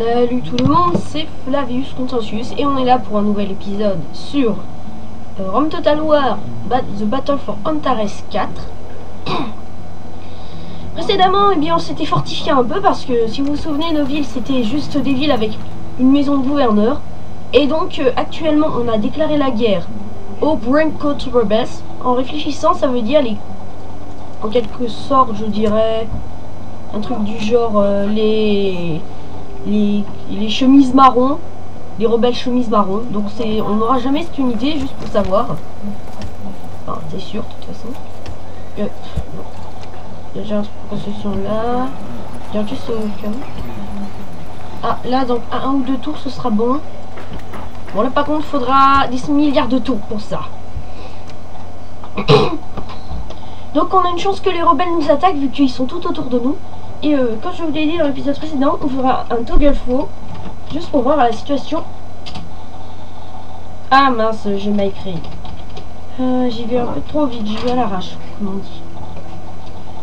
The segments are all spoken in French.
Salut tout le monde, c'est Flavius Consensus et on est là pour un nouvel épisode sur Rome Total War The Battle for Antares 4. Précédemment, eh bien, on s'était fortifié un peu parce que si vous vous souvenez, nos villes c'était juste des villes avec une maison de gouverneur. Et donc actuellement on a déclaré la guerre aux Braincoat Rebels. En réfléchissant, ça veut dire en quelque sorte, je dirais un truc du genre les chemises marron, les rebelles chemises marron. Donc on n'aura jamais cette unité, juste pour savoir. Enfin, c'est sûr de toute façon. Bon. Il y a une construction là. Il y a juste au cas. Ah là, donc un ou deux tours ce sera bon. Bon là par contre il faudra des milliards de tours pour ça. Donc on a une chance que les rebelles nous attaquent vu qu'ils sont tout autour de nous. Et comme je vous l'ai dit dans l'épisode précédent, on fera un toggle flow juste pour voir la situation. Ah mince, j'ai mal écrit. J'y vais un peu trop vite, j'y vais à l'arrache, comme on dit.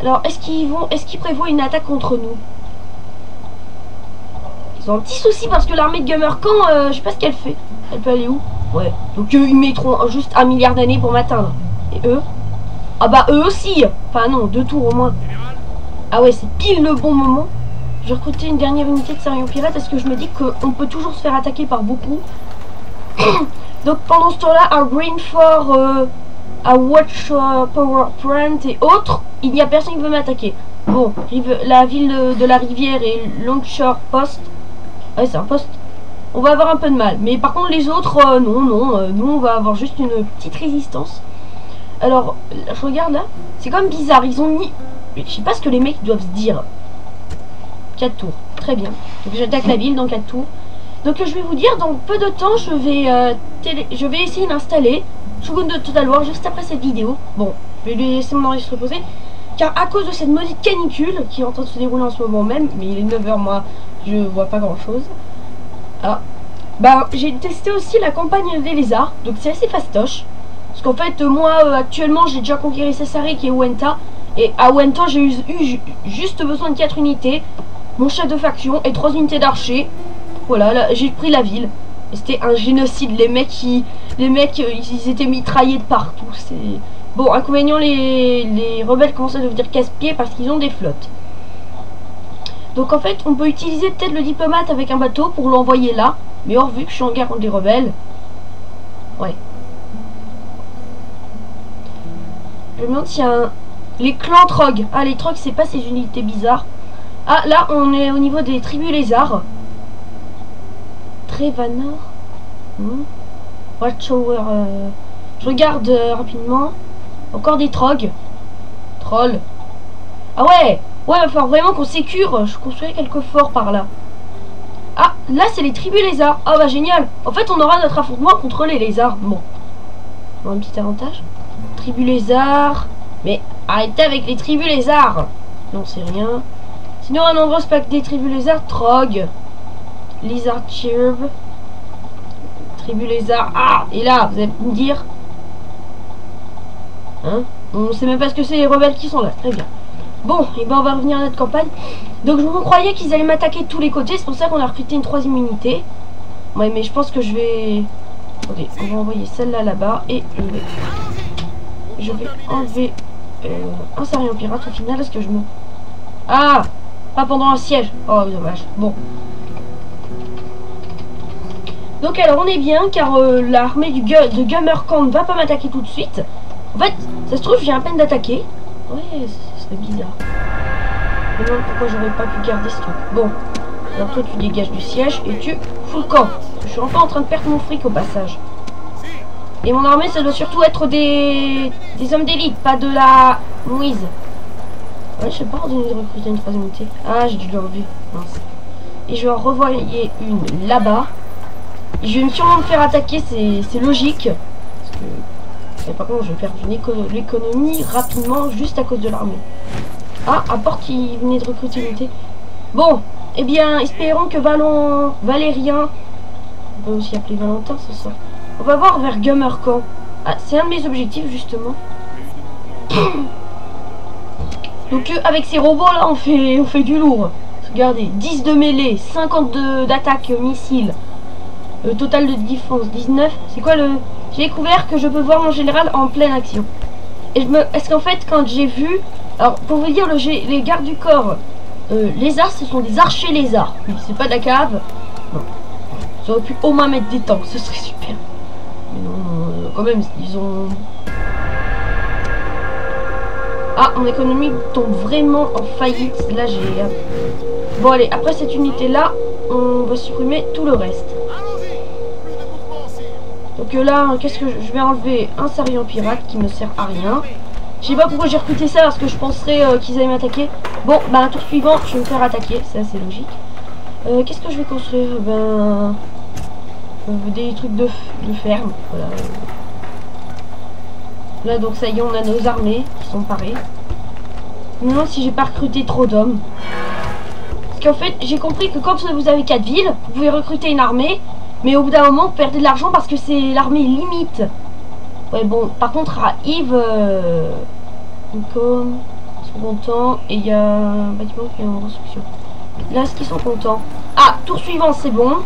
Alors est-ce qu'ils prévoient une attaque contre nous? Ils ont un petit souci parce que l'armée de Gamercan, je sais pas ce qu'elle fait. Elle peut aller où? Ouais, donc ils mettront juste 1 milliard d'années pour m'atteindre. Et eux? Ah bah eux aussi. Enfin non, 2 tours au moins. Ah ouais, c'est pile le bon moment. J'ai recruté une dernière unité de Sarion Pirate parce que je me dis qu'on peut toujours se faire attaquer par beaucoup. Donc pendant ce temps-là, à Greenford, à Watch Power Print et autres, il n'y a personne qui veut m'attaquer. Bon, la ville de la rivière et Longshore Post. Ouais, c'est un poste. On va avoir un peu de mal. Mais par contre, les autres, non. Nous, on va avoir juste une petite résistance. Alors, je regarde là. C'est quand même bizarre. Ils ont mis... Je sais pas ce que les mecs doivent se dire. 4 tours. Très bien. Donc, j'attaque la ville dans 4 tours. Donc, je vais vous dire, dans peu de temps, je vais essayer d'installer Shogun de Total War juste après cette vidéo. Bon, je vais lui laisser mon enregistrement reposer. Car à cause de cette maudite canicule qui est en train de se dérouler en ce moment même, mais il est 9 h, moi, je vois pas grand chose. Ah, bah j'ai testé aussi la campagne des lézards, donc c'est assez fastoche. Parce qu'en fait, moi actuellement j'ai déjà conquéré Cessarik et Wenta. Et à Wenta j'ai eu juste besoin de 4 unités, mon chef de faction et 3 unités d'archers. Voilà, là j'ai pris la ville. C'était un génocide, les mecs ils étaient mitraillés de partout. C'est... Bon, inconvénient, les rebelles commencent à devenir casse-pieds parce qu'ils ont des flottes. Donc en fait, on peut utiliser peut-être le diplomate avec un bateau pour l'envoyer là. Mais or, vu que je suis en guerre contre les rebelles... Ouais. Je me demande s'il y a les clans Trog. Ah, les Trog, c'est pas ces unités bizarres. Ah, là, on est au niveau des tribus lézards. Trevanor. Watchtower. Je regarde rapidement. Encore des Trog. Troll. Ah ouais. Ouais, il va falloir vraiment qu'on sécure. Je construirai quelques forts par là. Ah, là, c'est les tribus lézards. Ah bah génial. En fait, on aura notre affrontement contre les lézards. Bon. On a un petit avantage. Tribus lézards. Mais arrêtez avec les tribus lézards. Non, c'est rien. Sinon, un endroit spec des tribus lézards. Trog. Lizard Chirb. Tribus lézards. Ah, et là, vous allez me dire... Hein? On sait même pas ce que c'est les rebelles qui sont là. Très bien. Bon, et ben on va revenir à notre campagne. Donc je vous croyais qu'ils allaient m'attaquer de tous les côtés. C'est pour ça qu'on a recruté une 3e unité. Ouais, mais je pense que je vais... Attendez, on va envoyer celle-là là-bas. Et je vais enlever un Sarion Pirate au final. Est-ce que je me... Ah! Pas pendant un siège. Oh, dommage. Bon. Donc alors on est bien car l'armée de Gamercan ne va pas m'attaquer tout de suite. En fait, ça se trouve, j'ai à peine d'attaquer. Ouais, ce serait bizarre. Je me demande pourquoi j'aurais pas pu garder ce truc. Bon, alors toi tu dégages du siège et tu fous le camp. Je suis enfin en train de perdre mon fric au passage. Et mon armée, ça doit surtout être des hommes d'élite, pas de la mouise. Ouais, je sais pas ordonner de recruter une 3e unité. Ah, j'ai dû l'enlever. Mince. Et je vais en revoyer une là-bas. Et je vais sûrement me faire attaquer, c'est logique. Parce que... Et par contre, je vais perdre l'économie rapidement juste à cause de l'armée. Ah, à part qu'il venait de recruter une unité. Bon, eh bien, espérons que Valérien, on peut aussi appeler Valentin ce soir. On va voir vers Gamercan. Ah, c'est un de mes objectifs justement. Donc avec ces robots là, on fait du lourd. Regardez, 10 de mêlée, 52 d'attaque missile. Le total de défense, 19. C'est quoi le... J'ai découvert que je peux voir mon général en pleine action. Et est-ce qu'en fait, quand j'ai vu... Alors, pour vous dire, les gardes du corps, lézards, ce sont des archers lézards. Oui, c'est pas de la cave. Non. Ils auraient pu au moins mettre des tanks, ce serait super. Mais non, quand même, ils ont... Ah, mon économie tombe vraiment en faillite. Là, j'ai... Bon, allez, après cette unité-là, on va supprimer tout le reste. Donc là, qu'est-ce que je vais enlever un Sarian pirate qui me sert à rien. Je sais pas pourquoi j'ai recruté ça, parce que je penserais qu'ils allaient m'attaquer. Bon, bah, un tour suivant, je vais me faire attaquer, c'est assez logique. Qu'est-ce que je vais construire? Ben... des trucs de ferme, voilà. Là, donc ça y est, on a nos armées qui sont parées. Je me demande si j'ai pas recruté trop d'hommes. Parce qu'en fait, j'ai compris que quand vous avez 4 villes, vous pouvez recruter une armée, mais au bout d'un moment, vous perdez de l'argent parce que c'est l'armée limite. Ouais, bon, par contre, à Yves, comme ils sont contents, et il y a un bâtiment qui est en construction. Là, est-ce qu'ils sont contents? Ah, tour suivant, c'est bon.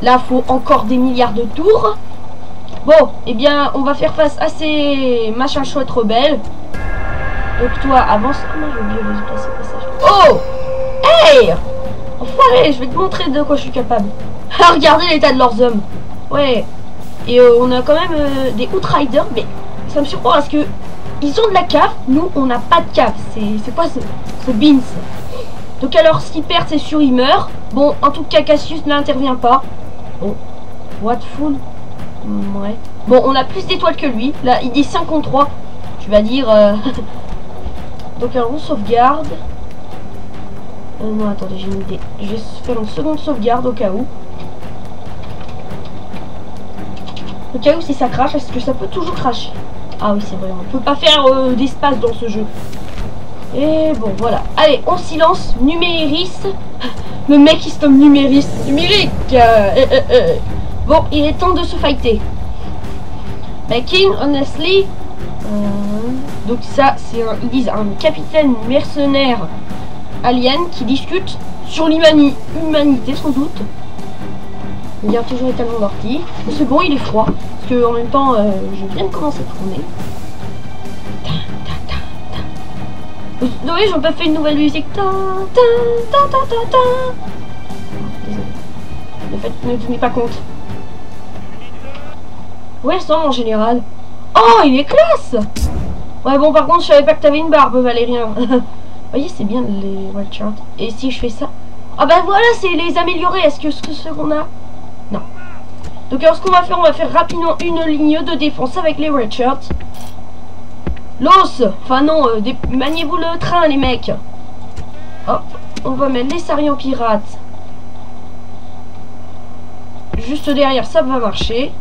Là, faut encore des milliards de tours. Bon, eh bien, on va faire face à ces machins chouettes rebelles. Donc toi, avance. Ah non, j'ai oublié de déplacer le passage. Oh! Hey! Enfoiré, je vais te montrer de quoi je suis capable. Regardez l'état de leurs hommes. Ouais. Et on a quand même des Outriders, mais ça me surprend parce que ils ont de la cave, nous on n'a pas de cave. C'est quoi ce beans? Donc alors s'ils perdent c'est sûr ils meurent. Bon, en tout cas Cassius n'intervient pas. Bon, what fool? Ouais. Bon, on a plus d'étoiles que lui. Là, il dit 5 contre 3. Tu vas dire... Donc alors on sauvegarde. Non, attendez, j'ai une idée. Je vais faire une seconde sauvegarde au cas où. Au cas où si ça crache, est-ce que ça peut toujours cracher? Ah oui, c'est vrai, on peut pas faire d'espace dans ce jeu. Et bon, voilà. Allez, on silence. Numéris. Le mec il se nomme Numéris. Numérique. Bon, il est temps de se fighter. Mais King, honestly... donc ça, c'est ils disent un capitaine mercenaire alien qui discute sur l'humanité sans doute. Il a toujours été amorti. C'est bon, il est froid. Parce que en même temps, je viens de commencer à tourner. Oui, j'en pas fait une nouvelle musique. Désolé. Le fait ne tenez pas compte. Ouais, ça, mon général. Oh, il est classe. Ouais, bon, par contre, je savais pas que t'avais une barbe, Valérien. Vous voyez, c'est bien les Red Shirts. Et si je fais ça? Ah ben voilà, c'est les améliorer. Est-ce que ce qu'on a? Non. Donc alors ce qu'on va faire rapidement une ligne de défense avec les Red Shirts. L'os. Enfin non, maniez-vous le train les mecs. Hop, on va mettre les Sarians pirates. Juste derrière, ça va marcher.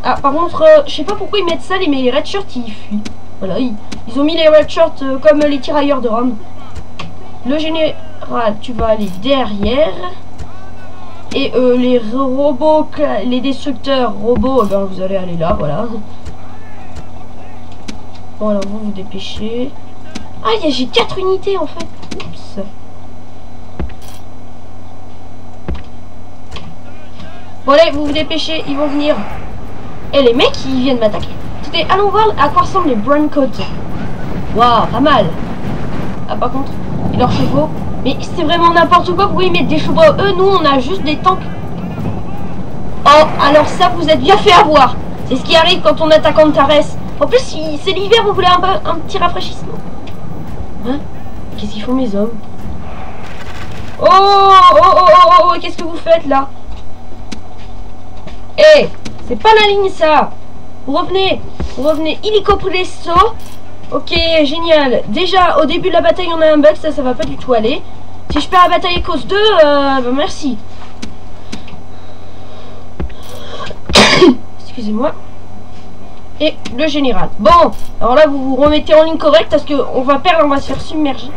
Ah par contre, je sais pas pourquoi ils mettent ça, mais les Red Shirts ils fuient. Voilà, ils ont mis les Red Shirts comme les tirailleurs de Rome. Le général, tu vas aller derrière. Et les robots, les destructeurs robots, ben, vous allez aller là, voilà. Bon alors vous vous dépêchez. Ah j'ai 4 unités en fait. Oups. Bon allez, vous vous dépêchez, ils vont venir. Et les mecs ils viennent m'attaquer. Écoutez, allons voir à quoi ressemblent les Browncoats. Waouh, pas mal. Ah par contre, et leurs chevaux. Mais c'est vraiment n'importe quoi, pourquoi ils mettent des chevaux? Eux, nous on a juste des tanks. Oh, alors ça vous êtes bien fait avoir. C'est ce qui arrive quand on attaque Antares. En plus, si c'est l'hiver, vous voulez un petit rafraîchissement? Hein? Qu'est-ce qu'ils font mes hommes? Oh, qu'est-ce que vous faites là? Eh, c'est pas la ligne ça. Vous revenez, illico presto. Ok, génial. Déjà, au début de la bataille, on a un bug, ça va pas du tout aller. Si je perds la bataille à cause d'eux, bah merci. Excusez-moi. Et le général. Bon, alors là, vous vous remettez en ligne correcte parce qu'on va perdre, on va se faire submerger.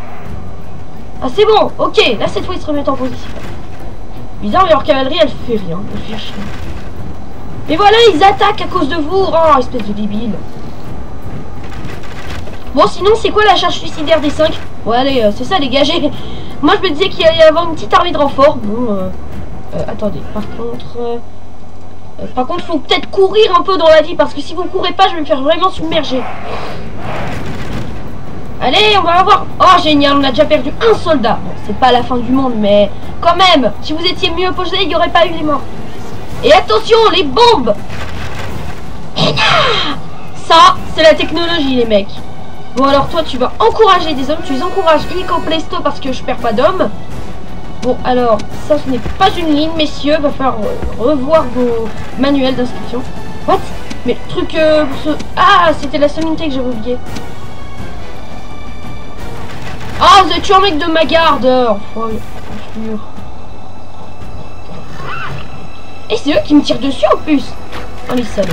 Ah, c'est bon, ok. Là, cette fois, ils se remettent en position. Bizarre, mais leur cavalerie, elle fait rien. Elle fait chier. Mais voilà, ils attaquent à cause de vous. Oh, espèce de débile. Bon, sinon, c'est quoi la charge suicidaire des 5? Ouais, allez, c'est ça, dégagez. Moi, je me disais qu'il allait y avoir une petite armée de renfort. Bon, attendez, par contre, faut peut-être courir un peu dans la vie, parce que si vous courez pas, je vais me faire vraiment submerger. Allez, on va avoir... Oh, génial, on a déjà perdu un soldat. Bon, c'est pas la fin du monde, mais quand même, si vous étiez mieux posé, il n'y aurait pas eu les morts. Et attention, les bombes. Ça, c'est la technologie, les mecs. Bon, alors toi, tu vas encourager des hommes. Tu les encourages illico presto parce que je perds pas d'hommes. Bon, alors, ça, ce n'est pas une ligne, messieurs. Va falloir revoir vos manuels d'inscription. What? Mais le truc pour ce... Ah, c'était la seule unité que j'avais oublié. Ah, vous avez tué un mec de ma garde. Oh, et c'est eux qui me tirent dessus en plus. Oh, les salauds.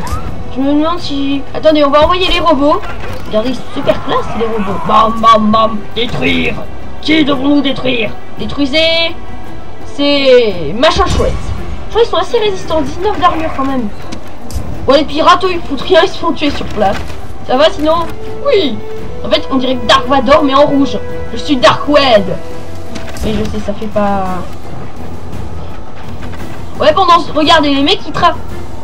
Je me demande si... Attendez, on va envoyer les robots. Regardez, super classe, les robots. Bam, bam, bam. Détruire. Qui devons-nous détruire? Détruisez. C'est... machin chouette. Je crois qu'ils sont assez résistants. 19 d'armure quand même. Bon, les pirates, eux, ils foutent rien. Ils se font tuer sur place. Ça va sinon? Oui. En fait, on dirait que Dark Vador, mais en rouge. Je suis Darkweed. Mais je sais, ça fait pas... Ouais, pendant... Regardez, les mecs, ils trappent.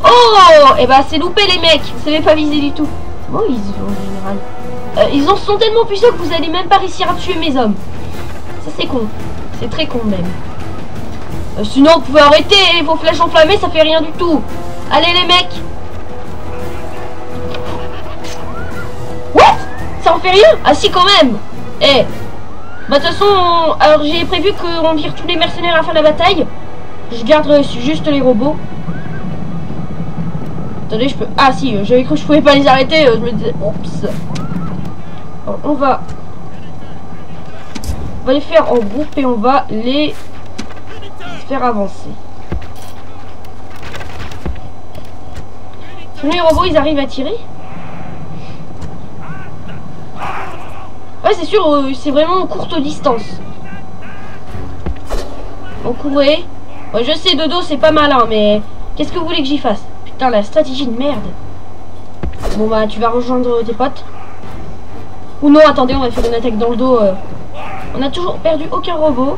Oh! Et bah, c'est loupé, les mecs. Vous savez pas viser du tout. Bon, ils en général. Ils en sont tellement puissants que vous allez même pas réussir à tuer mes hommes. Ça, c'est con. C'est très con, même. Sinon, vous pouvez arrêter. Vos flèches enflammées, ça fait rien du tout. Allez, les mecs. What? Ça en fait rien? Ah, si, quand même. Eh. Bah, de toute façon, alors j'ai prévu qu'on vire tous les mercenaires à la fin de la bataille. Je garde juste les robots. Attendez, je peux... Ah si, j'avais cru que je pouvais pas les arrêter. Je me disais... Oups. Alors, on va les faire en groupe et on va les faire avancer. Sinon les robots, ils arrivent à tirer. Ouais, c'est sûr, c'est vraiment courte distance. On courait. Ouais, je sais, de dos, c'est pas malin, mais... Qu'est-ce que vous voulez que j'y fasse? Putain, la stratégie de merde. Bon, bah, tu vas rejoindre tes potes. Ou non, attendez, on va faire une attaque dans le dos. On a toujours perdu aucun robot.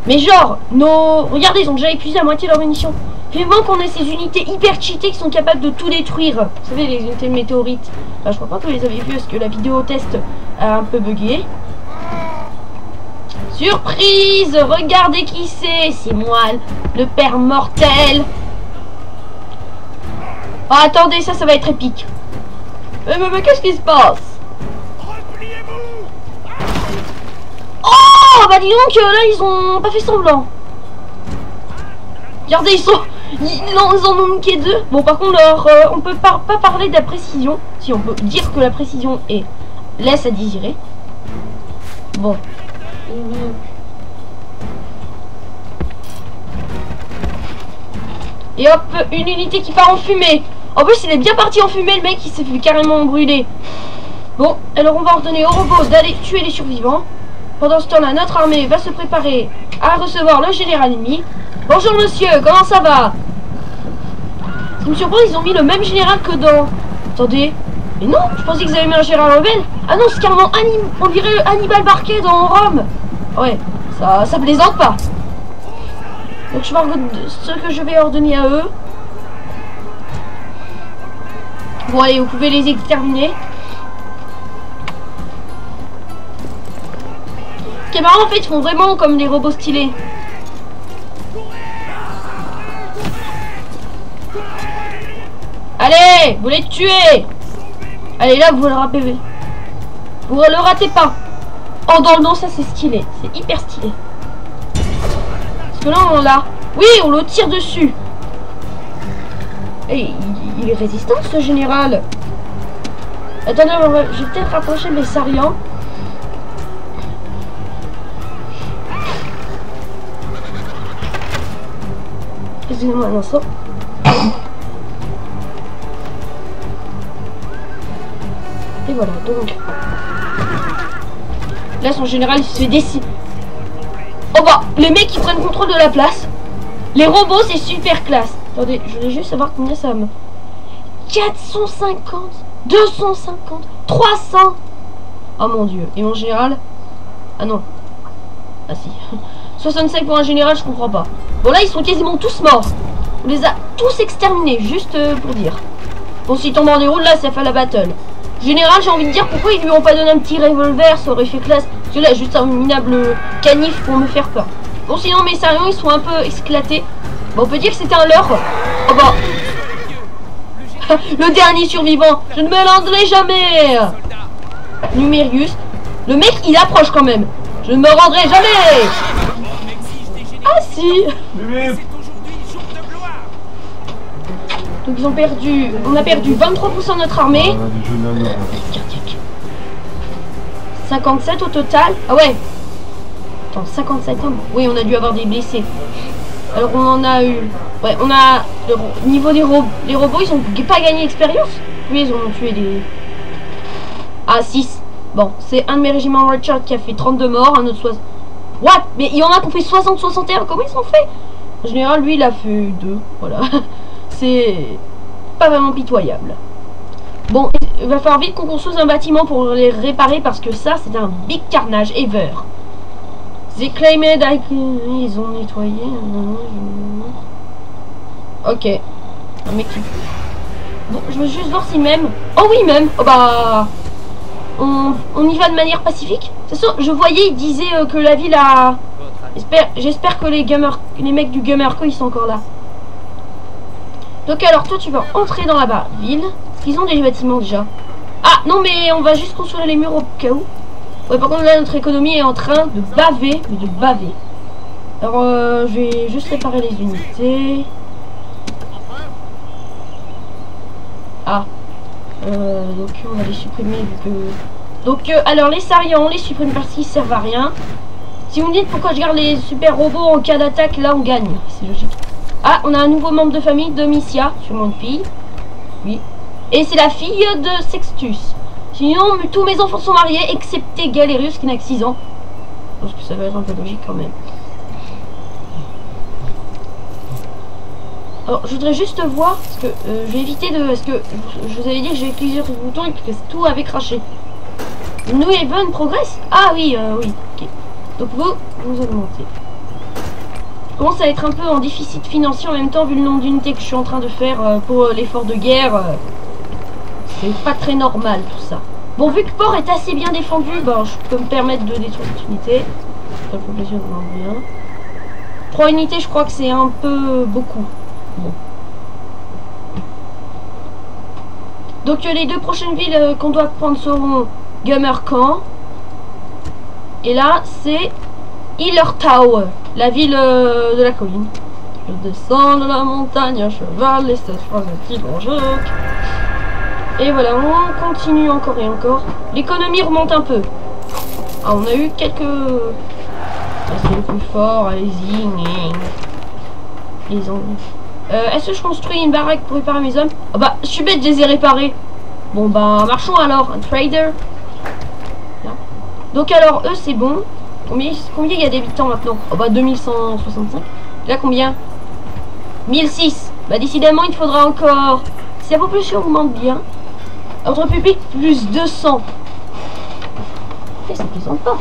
Mais genre, regardez, ils ont déjà épuisé à moitié leur munitions. Vivement qu'on ait ces unités hyper cheatées qui sont capables de tout détruire. Vous savez, les unités de météorites. Enfin, je crois pas que vous les avez vues parce que la vidéo test a un peu bugué. Surprise! Regardez qui c'est moi, le père mortel. Oh, attendez, ça va être épique. Mais qu'est-ce qui se passe? Oh, bah dis donc, là, ils ont pas fait semblant. Regardez, ils en ont niqué deux. Bon, par contre, on peut pas parler de la précision. Si, on peut dire que la précision laisse à désirer. Bon. Et hop, une unité qui part en fumée. En plus, il est bien parti en fumée, le mec, il s'est fait carrément brûler. Bon, alors on va ordonner aux robots d'aller tuer les survivants. Pendant ce temps-là, notre armée va se préparer à recevoir le général ennemi. Bonjour monsieur, comment ça va? Ça me surprend, ils ont mis le même général que dans... Attendez, mais non, je pensais qu'ils avaient mis un général rebelle. Ah non, c'est carrément on dirait Hannibal Barquet dans Rome. Ouais, ça plaisante pas. Donc je vais ce que je vais ordonner à eux. Bon allez, vous pouvez les exterminer. Ce qui est marrant en fait, ils font vraiment comme des robots stylés. Allez, vous les tuez. Allez là, vous le ratez. Vous le ratez pas. Oh dans le dos, ça c'est stylé. C'est hyper stylé. Parce que là on l'a. Oui, on le tire dessus. Et il est résistant ce général. Attendez, je vais peut-être rapprocher mes sarians. Excusez-moi un instant. Et voilà, donc. Là, son général, il se fait décider. Oh bah, les mecs qui prennent contrôle de la place. Les robots, c'est super classe. Attendez, je voulais juste savoir combien ça me... 450, 250, 300. Oh mon dieu. Et mon général? Ah non. Ah si. 65 pour un général, je comprends pas. Bon là, ils sont quasiment tous morts. On les a tous exterminés, juste pour dire. Bon, s'ils tombent en déroule, là, ça fait la battle. Général, j'ai envie de dire, pourquoi ils lui ont pas donné un petit revolver? Ça aurait fait classe. Parce que là, juste un minable canif pour me faire peur. Bon, sinon, mes sérieux, ils sont un peu éclatés. Bon, on peut dire que c'était un leurre. Oh bah... Le dernier survivant. Je ne me rendrai jamais. Numérius. Le mec, il approche quand même. Je ne me rendrai jamais. Ah si. Donc ils ont perdu. On a perdu 23% de notre armée. 57 au total. Ah ouais. Attends, 57 hommes. Oui, on a dû avoir des blessés. Alors on en a eu... Ouais, on a... Le niveau des robots... Les robots, ils ont pas gagné expérience. Oui, ils ont tué des... Ah, 6. Bon, c'est un de mes régiments Richard qui a fait 32 morts, un autre 60... What? Mais il y en a qui ont fait 60-61. Comment ils ont fait? En général, lui, il a fait 2. Voilà. C'est pas vraiment pitoyable. Bon, il va falloir vite qu'on construise un bâtiment pour les réparer parce que ça, c'est un big carnage ever. They claimed ils ont nettoyé. Ok. Un mec qui... Bon, je veux juste voir si même... Oh oui, même. Oh bah... On y va de manière pacifique. De toute façon, je voyais, il disait que la ville a... J'espère que les mecs du Gamerco, ils sont encore là. Donc alors, toi, tu vas entrer dans la ville. Parce qu'ils ont des bâtiments déjà. Ah, non, mais on va juste construire les murs au cas où. Ouais, par contre, là, notre économie est en train de baver. Mais de baver. Alors, je vais juste réparer les unités. Ah. Donc, on va les supprimer vu que... Donc, alors, les Saurians, on les supprime parce qu'ils servent à rien. Si vous me dites pourquoi je garde les super robots en cas d'attaque, là, on gagne. C'est logique. Ah, on a un nouveau membre de famille, Domitia, sûrement une fille. Oui. Et c'est la fille de Sextus. Sinon, tous mes enfants sont mariés, excepté Galerius qui n'a que 6 ans. Je pense que ça va être un peu logique quand même. Alors, je voudrais juste voir, parce que je vais éviter de... Parce que je vous avais dit que j'avais plusieurs boutons et que tout avait craché. New Haven progresse? Ah oui, oui, ok. Donc vous augmentez. Je commence à être un peu en déficit financier en même temps, vu le nombre d'unités que je suis en train de faire pour l'effort de guerre. C'est pas très normal tout ça. Bon, vu que le port est assez bien défendu, ben, je peux me permettre de détruire cette unité. Ça fait plaisir de voir bien. 3 unités, je crois que c'est un peu beaucoup. Bon. Donc les 2 prochaines villes qu'on doit prendre seront Gamercan. Et là, c'est Hillertau, la ville de la colline. Je descends de la montagne à cheval, et cette phrase est dangereuse. Et voilà, on continue encore et encore. L'économie remonte un peu. Ah, on a eu quelques... Ah, c'est le plus fort, allez-y. Les Anglais. Est-ce que je construis une baraque pour réparer mes hommes? Ah bah, je suis bête, je les ai réparés. Bon bah, marchons alors, un trader. Là. Donc alors, eux, c'est bon. Combien il y a d'habitants maintenant? Oh bah, 2165. Là, combien? 1006. Bah, décidément, il faudra encore... Si la population augmente bien. Ordre public, plus 200. Ça plaisante pas.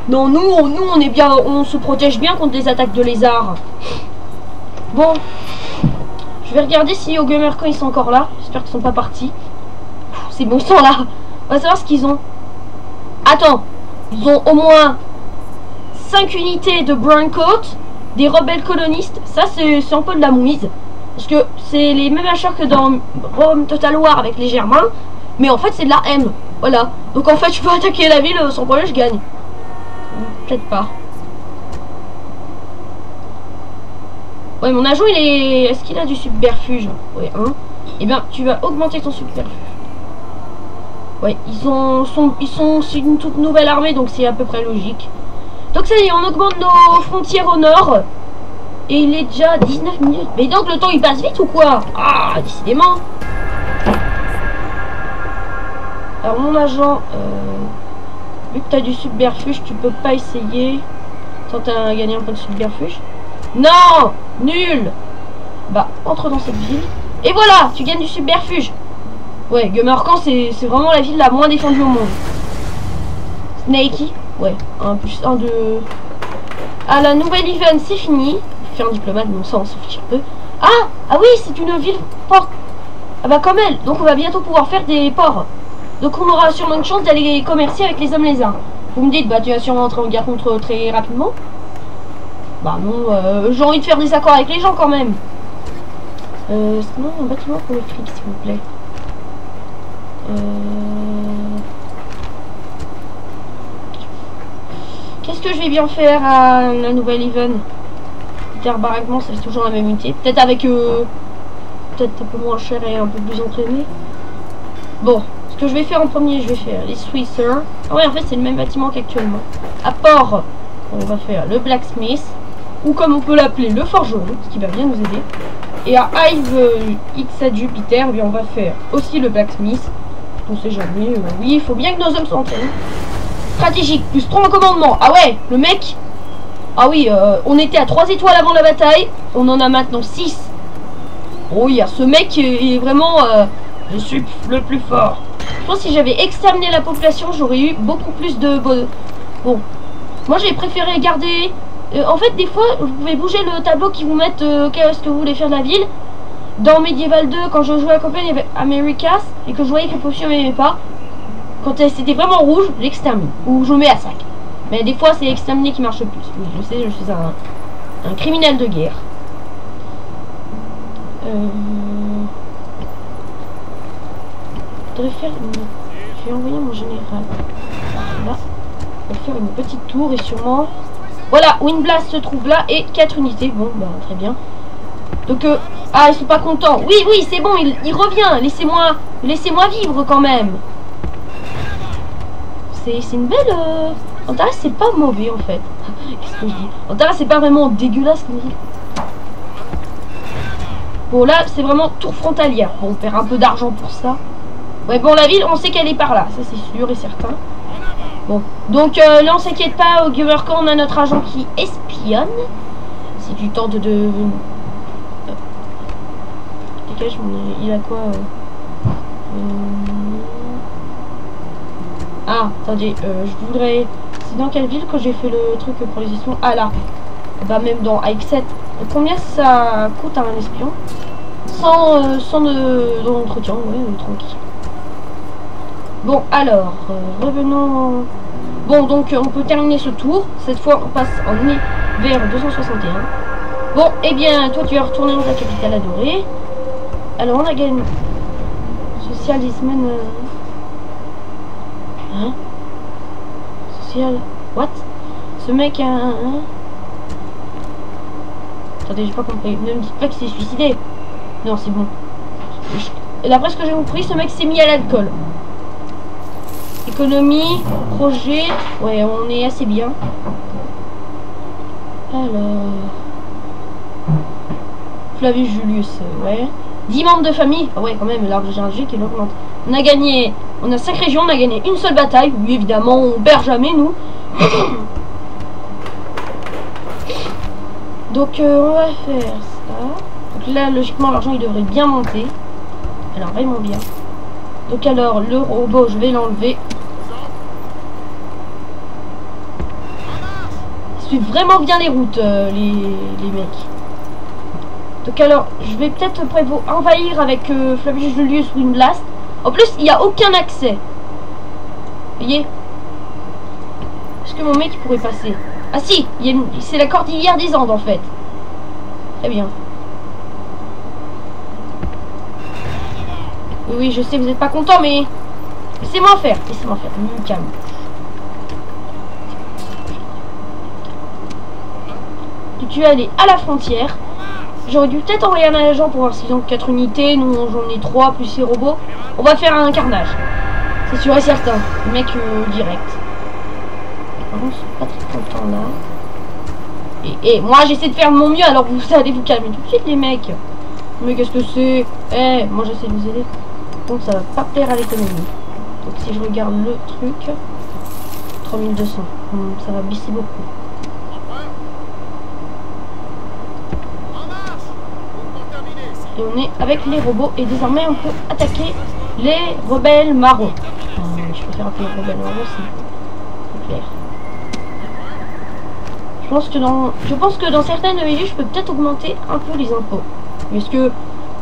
Non, nous, on est bien... On se protège bien contre les attaques de lézards. Bon. Je vais regarder si au Gamerco ils sont encore là. J'espère qu'ils sont pas partis. C'est bon, ils sont là. On va savoir ce qu'ils ont. Attends. Ils ont au moins 5 unités de Browncoat, des rebelles colonistes. Ça, c'est un peu de la mouise. Parce que c'est les mêmes achats que dans Rome Total War avec les Germains. Mais en fait, c'est de la M. Voilà. Donc en fait, je peux attaquer la ville sans problème, je gagne. Peut-être pas. Ouais, mon agent, il est... Est-ce qu'il a du subterfuge? Ouais, hein. Eh bien, tu vas augmenter ton subterfuge. Ouais, c'est une toute nouvelle armée, donc c'est à peu près logique. Donc ça y est, on augmente nos frontières au nord. Et il est déjà 19 minutes. Mais donc le temps, il passe vite ou quoi? Ah, décidément. Alors, mon agent... vu que tu as du subterfuge, tu peux pas essayer. Tant t'as gagné un peu de subterfuge. Non! Nul! Bah, entre dans cette ville. Et voilà! Tu gagnes du subterfuge. Ouais, Gamercan, c'est vraiment la ville la moins défendue au monde. Snakey. Ouais, 1+1 de... Ah, la nouvelle event, c'est fini. Faire un diplomate, bon ça on s'en fiche un peu. Ah oui, c'est une ville porte. Ah bah comme elle, donc on va bientôt pouvoir faire des ports. Donc on aura sûrement une chance d'aller commercer avec les hommes lézards. Vous me dites, bah tu vas sûrement entrer en guerre contre eux très rapidement. Bah non, j'ai envie de faire des accords avec les gens quand même. Sinon un bâtiment pour le fric s'il vous plaît. Qu'est-ce que je vais bien faire à la nouvelle event? Baraquement, c'est toujours la même unité. Peut-être avec peut-être un peu moins cher et un peu plus entraîné. Bon, ce que je vais faire en premier, je vais faire les Swissers. Ah ouais, en fait, c'est le même bâtiment qu'actuellement. À Port, on va faire le Blacksmith, ou comme on peut l'appeler, le Forgeron, ce qui va bien nous aider. Et à Hive X à Jupiter, eh bien, on va faire aussi le Blacksmith. On sait jamais. Oui, il faut bien que nos hommes s'entraînent. Stratégique, plus 3 en commandement. Ah ouais, le mec. Ah oui, on était à 3 étoiles avant la bataille. On en a maintenant 6. Oh, il y a ce mec est vraiment je suis le plus fort. Je pense que si j'avais exterminé la population, j'aurais eu beaucoup plus de... Bon, moi j'ai préféré garder... en fait, des fois, vous pouvez bouger le tableau qui vous met qu'est-ce que vous voulez faire de la ville. Dans Medieval 2, quand je jouais à Company avec Americas, et que je voyais que la population m'aimait pas, quand c'était vraiment rouge, j'extermine. Ou je mets à 5. Mais des fois, c'est exterminer qui marche le plus. Oui, je sais, je suis un criminel de guerre. Je devrais faire une... Je vais envoyer mon général. Là. On va faire une petite tour et sûrement... Voilà, Windblast se trouve là et 4 unités. Bon, bah très bien. Donc, ah, ils sont pas contents. Oui, oui, c'est bon, il revient. Laissez-moi vivre quand même. C'est une belle... Antares, c'est pas mauvais en fait. Qu'est-ce que je dis? Antares, c'est pas vraiment dégueulasse comme ville. Bon, là, c'est vraiment tour frontalière. Bon, on perd un peu d'argent pour ça. Ouais, bon, la ville, on sait qu'elle est par là. Ça, c'est sûr et certain. Bon, donc là, on s'inquiète pas. Au Gamercamp, on a notre agent qui espionne. Si tu tentes de... Dégage, il a quoi Ah, attendez, je voudrais... C'est dans quelle ville que j'ai fait le truc pour les espions? Ah, là. Bah, même dans AX7. Combien ça coûte à un espion? Sans d'entretien, ouais, tranquille. Bon, alors, revenons... Bon, donc, on peut terminer ce tour. Cette fois, on passe en vers 261. Bon, eh bien, toi, tu vas retourner dans ta capitale adorée. Alors, on a gagné... Socialisme... Hein? Social... What? Ce mec a un... Attendez, j'ai pas compris. Ne me dites pas qu'il s'est suicidé. Non, c'est bon. D'après ce que j'ai compris, ce mec s'est mis à l'alcool. Économie, projet... Ouais, on est assez bien. Alors... Flavius Julius, ouais. 10 membres de famille. Ah ouais, quand même, l'arbre généalogique il augmente. On a gagné... On a 5 régions, on a gagné une seule bataille. Oui, évidemment, on perd jamais, nous. Donc, on va faire ça. Donc là, logiquement, l'argent, il devrait bien monter. Alors, vraiment bien. Donc alors, le robot, je vais l'enlever. Ils suivent vraiment bien les routes, les mecs. Donc alors, je vais peut-être envahir avec Flavius Julius Windblast. En plus, il n'y a aucun accès. Vous voyez? Est-ce que mon mec pourrait passer? Ah si, c'est la cordillère des Andes en fait. Très bien. Oui, oui, je sais, vous n'êtes pas content, mais... Laissez-moi faire, calme. Tu es allé à la frontière. J'aurais dû peut-être envoyer un agent pour voir s'ils ont 4 unités. Nous, j'en ai 3 plus 6 robots. On va faire un carnage. C'est sûr et certain. Le mec direct. Par contre, ils sont pas très contents là. Et moi, j'essaie de faire de mon mieux, alors vous allez vous calmer tout de suite, les mecs. Mais qu'est-ce que c'est? Eh, moi, j'essaie de vous aider. Donc, ça va pas plaire à l'économie. Donc, si je regarde le truc... 3200. Ça va baisser beaucoup. Et on est avec les robots. Et désormais, on peut attaquer les rebelles marrons. Je préfère appeler les rebelles marrons, c'est Super. Je pense que dans certaines villes, je peux peut-être augmenter un peu les impôts. Parce que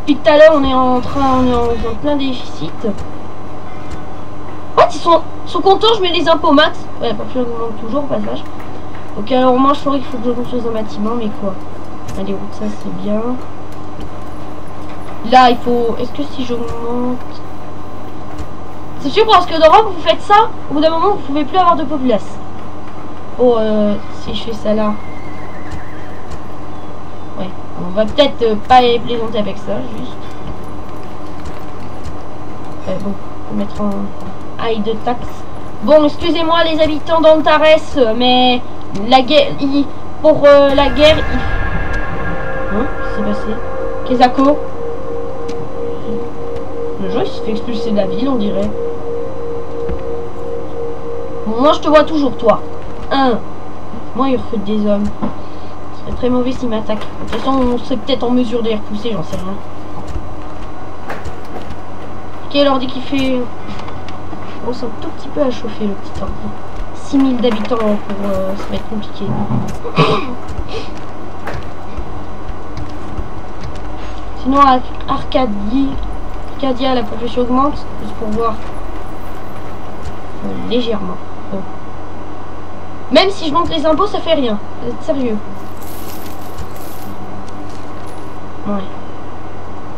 depuis tout à l'heure, on est en plein déficit. En fait, ils sont contents, je mets les impôts max. Ouais, pas plus, augmente toujours au passage. Ok, alors moi, je ferais qu'il faut que je construise un bâtiment, mais quoi? Allez, route, ça c'est bien. Là, il faut... Est-ce que si j'augmente... C'est sûr, parce que dans Rome, vous faites ça, au bout d'un moment, vous pouvez plus avoir de populace. Oh, si je fais ça là... Ouais, on va peut-être pas plaisanter avec ça, juste. Bon, on va mettre un high de taxe. Bon, excusez-moi les habitants d'Antares, mais la guerre... Pour la guerre... Hein? Qu'est-ce qui s'est passé? Kezako? Le jeu il se fait expulser de la ville, on dirait. Bon, moi je te vois toujours, toi. Moi il recrute des hommes. Ce serait très mauvais s'il m'attaque. De toute façon, on serait peut-être en mesure de les repousser, j'en sais rien. Ok, l'ordi qui fait... Bon, c'est un tout petit peu à chauffer le petit ordi. 6000 d'habitants pour ça va être compliqué. Sinon, Arcadia, la population augmente, juste pour voir. Légèrement. Bon. Même si je monte les impôts, ça fait rien. Vous êtes sérieux? Ouais.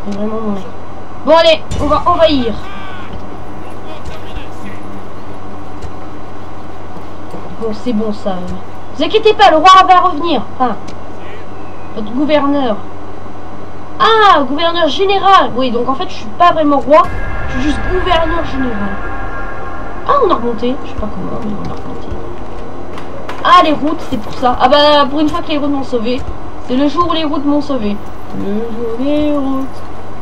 C'est vraiment ouais. Bon, allez, on va envahir. Bon, c'est bon ça. Vous inquiétez pas, le roi va revenir. Enfin, votre gouverneur. Ah, gouverneur général. Oui, donc en fait, je suis pas vraiment roi. Je suis juste gouverneur général. Ah, on a remonté. Je sais pas comment, mais on a remonté. Ah, les routes, c'est pour ça. Ah bah, pour une fois que les routes m'ont sauvé. C'est le jour où les routes m'ont sauvé. Le jour des routes.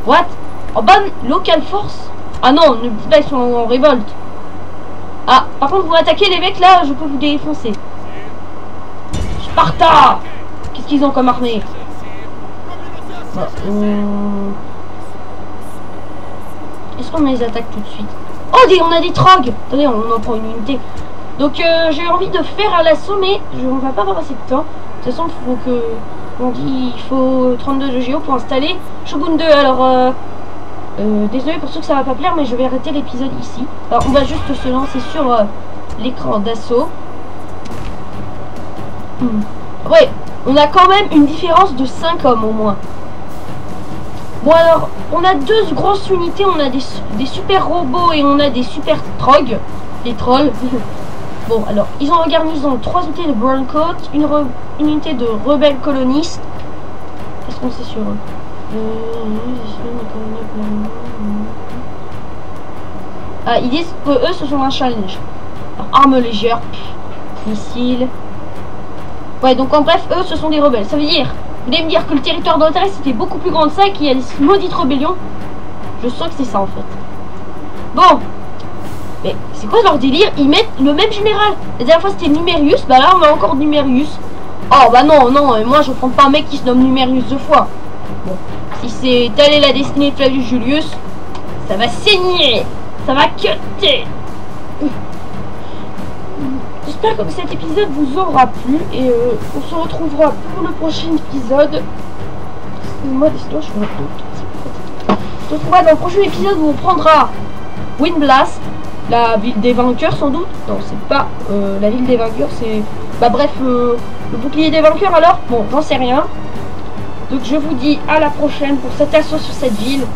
What? Oh bah, local force. Ah non, ne dites pas, ils sont en révolte. Ah, par contre, vous attaquez les mecs là, je peux vous défoncer. Sparta! Qu'est-ce qu'ils ont comme armée? Bah, est-ce qu'on les attaque tout de suite? Oh, on a des trogs! Attendez, on en prend une unité. Donc, j'ai envie de faire un l'assaut, mais on va pas avoir assez de temps. De toute façon, il faut que... On dit il faut 32 de géo pour installer Shogun 2. Alors, désolé pour ceux que ça va pas plaire, mais je vais arrêter l'épisode ici. Alors, on va juste se lancer sur l'écran d'assaut. Ouais, on a quand même une différence de 5 hommes au moins. Bon alors, on a deux grosses unités, on a des super robots et on a des super trogs, les trolls. Bon alors, ils ont en garnison 3 unités de Browncoat, une unité de rebelles colonistes. Qu'est-ce qu'on sait sur eux? Ah, ils disent que eux ce sont un challenge. Armes légères, missiles. Ouais, donc en bref, eux ce sont des rebelles. Ça veut dire, vous allez me dire que le territoire d'Antares était beaucoup plus grand que ça et qu'il y a des maudites rébellions. Je sens que c'est ça en fait. Bon, mais c'est quoi leur délire? Ils mettent le même général. La dernière fois c'était Numerius, bah là on a encore Numerius. Oh bah non, non, moi je prends pas un mec qui se nomme Numerius 2 fois. Bon, si c'est telle est la destinée de Flavius Julius, ça va saigner, ça va cutter. J'espère que cet épisode vous aura plu et on se retrouvera pour le prochain épisode. Excusez-moi, décidément, je vais mettre un tout petit peu. On se retrouvera dans le prochain épisode où on prendra Windblast, la ville des vainqueurs sans doute. Non, c'est pas la ville des vainqueurs, c'est... Bah bref, le bouclier des vainqueurs alors. Bon, j'en sais rien. Donc je vous dis à la prochaine pour cet assaut sur cette ville.